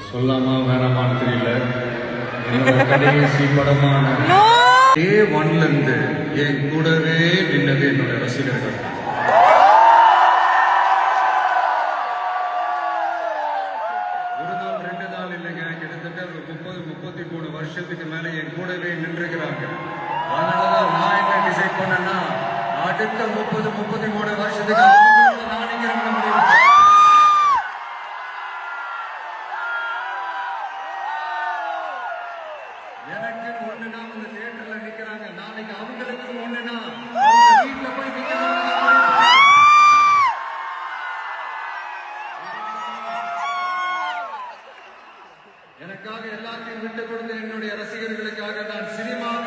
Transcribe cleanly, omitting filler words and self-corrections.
சொல்லாமா வேணாமான்னு தெரியல. என்னோட கடைசி படமான டே ஒன்ல இருந்து என் கூடவே நின்னது என்னோட ரசிகர்கள். ஒரு நாள் 2 நாள் இல்லைங்க, கிட்டத்தட்ட 30-33 வருஷத்துக்கு மேல என் கூடவே நின்றுக்கிறாங்க. அதனாலதான் நான் என்ன டிசைட் பண்ணேன்னா, அடுத்த 30-33 வருஷத்துக்கு நான் நிக்கிறேன். எனக்கு ஒண்ணுனா அந்த தியேட்டர்ல நிக்கிறாங்க, நாளைக்கு அவங்களுக்கு ஒண்ணுனா வீட்டுல போய் நிக்கிறாங்க. எனக்காக எல்லாத்தையும் விட்டு கொடுத்த என்னுடைய ரசிகர்களுக்காக நான் சினிமாவை